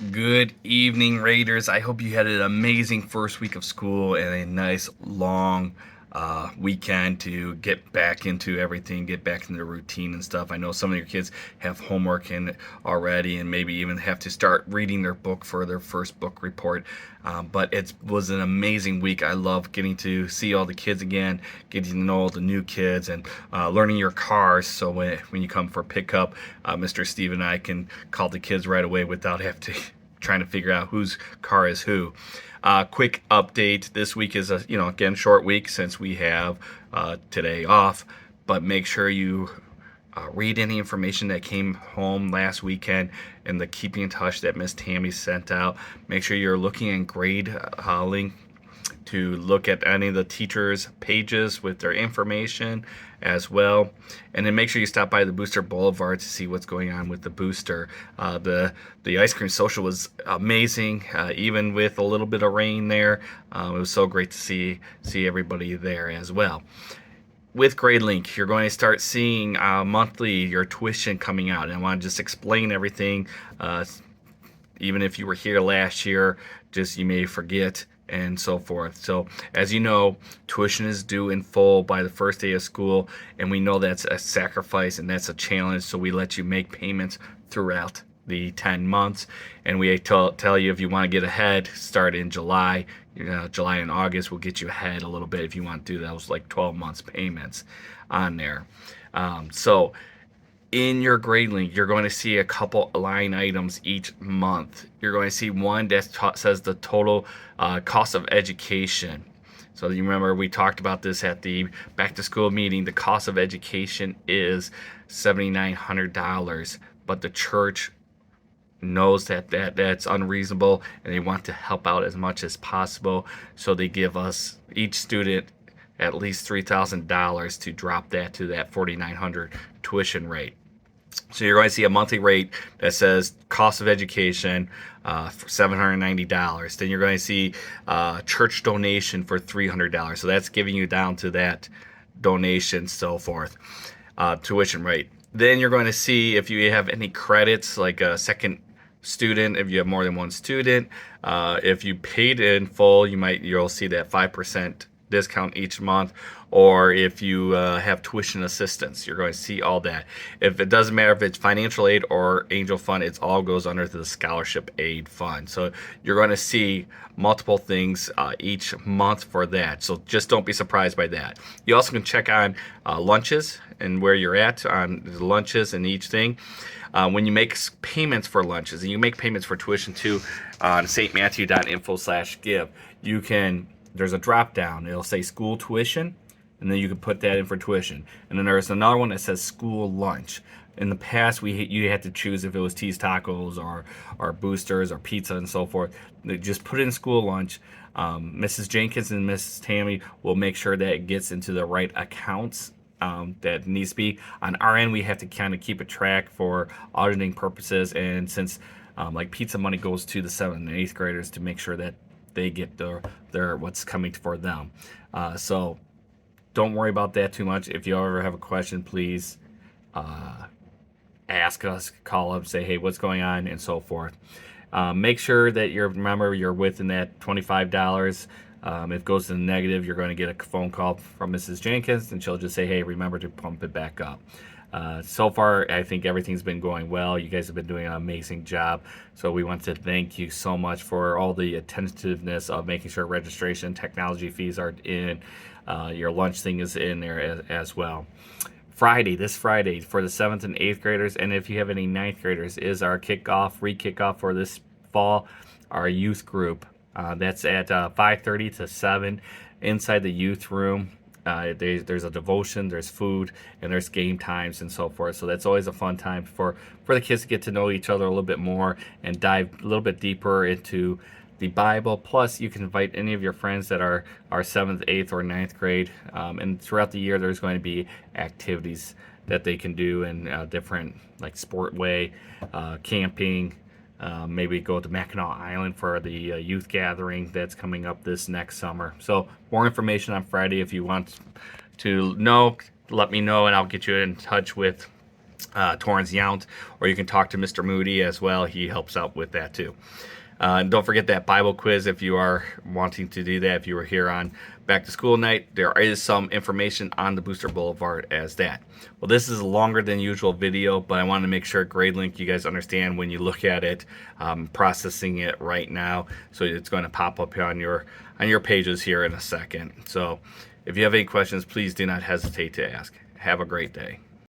Good evening, Raiders. I hope you had an amazing first week of school and a nice long weekend to get back into everything, get back into the routine and stuff. I know some of your kids have homework in already and maybe even have to start reading their book for their first book report. But it was an amazing week. I love getting to see all the kids again, getting to know all the new kids, and learning your cars. So when you come for pickup, Mr. Steve and I can call the kids right away without having to trying to figure out whose car is who. Quick update. This week is again, short week since we have today off, but make sure you read any information that came home last weekend and the keeping in touch that Miss Tammy sent out. Make sure you're looking in grade link to look at any of the teachers' pages with their information as well. And then make sure you stop by the Booster Boulevard to see what's going on with the booster. The ice cream social was amazing, even with a little bit of rain there. It was so great to see everybody there as well. With GradeLink, you're going to start seeing monthly your tuition coming out. And I want to just explain everything. Even if you were here last year, just you may forget and so forth. So as you know, tuition is due in full by the first day of school, and we know that's a sacrifice and that's a challenge, so we let you make payments throughout the 10 months, and we tell you if you want to get ahead, start in July. July and August will get you ahead a little bit if you want to do those like 12 months payments on there. So in your GradeLink, you're going to see a couple line items each month. You're going to see one that says the total cost of education. So you remember we talked about this at the back to school meeting. The cost of education is $7,900, but the church knows that's unreasonable and they want to help out as much as possible. So they give us each student at least $3,000 to drop that to that $4,900 tuition rate. So you're going to see a monthly rate that says cost of education for $790. Then you're going to see church donation for $300. So that's giving you down to that donation, so forth, tuition rate. Then you're going to see if you have any credits, like a second student, if you have more than one student. If you paid in full, you'll see that 5% discount each month, or if you have tuition assistance, you're going to see all that. If it doesn't matter if it's financial aid or angel fund, it all goes under the scholarship aid fund. So you're going to see multiple things each month for that. So just don't be surprised by that. You also can check on lunches and where you're at on the lunches and each thing. When you make payments for lunches, and you make payments for tuition too on stmatthew.info/give, there's a drop down. It'll say school tuition, and then you can put that in for tuition. And then there's another one that says school lunch. In the past, you had to choose if it was T's Tacos or Boosters or pizza and so forth. They just put in school lunch. Mrs. Jenkins and Mrs. Tammy will make sure that it gets into the right accounts that needs to be. On our end, we have to kind of keep a track for auditing purposes. And since like pizza money goes to the 7th and 8th graders to make sure that they get their what's coming for them. So don't worry about that too much. If you ever have a question, please ask us, call up, say, hey, what's going on, and so forth. Make sure that you're within that $25. If it goes to the negative, you're going to get a phone call from Mrs. Jenkins, and she'll just say, hey, remember to pump it back up. So far, I think everything's been going well. You guys have been doing an amazing job. So we want to thank you so much for all the attentiveness of making sure registration, technology fees are in. Your lunch thing is in there as well. This Friday, for the 7th and 8th graders, and if you have any 9th graders, is our re-kickoff for this fall, our youth group. That's at 5:30 to 7 inside the youth room. There's a devotion, there's food, and there's game times and so forth. So that's always a fun time for the kids to get to know each other a little bit more and dive a little bit deeper into the Bible. Plus, you can invite any of your friends that are 7th, 8th, or 9th grade. And throughout the year, there's going to be activities that they can do in different, like sport way, camping. Maybe go to Mackinac Island for the youth gathering that's coming up this next summer. So more information on Friday. If you want to know, let me know, and I'll get you in touch with Torrance Yount, or you can talk to Mr. Moody as well. He helps out with that too. And don't forget that Bible quiz if you are wanting to do that. If you were here on Back to School Night, there is some information on the Booster Boulevard as that. Well, this is a longer than usual video, but I want to make sure GradeLink, you guys understand when you look at it, processing it right now. So it's going to pop up on your pages here in a second. So if you have any questions, please do not hesitate to ask. Have a great day.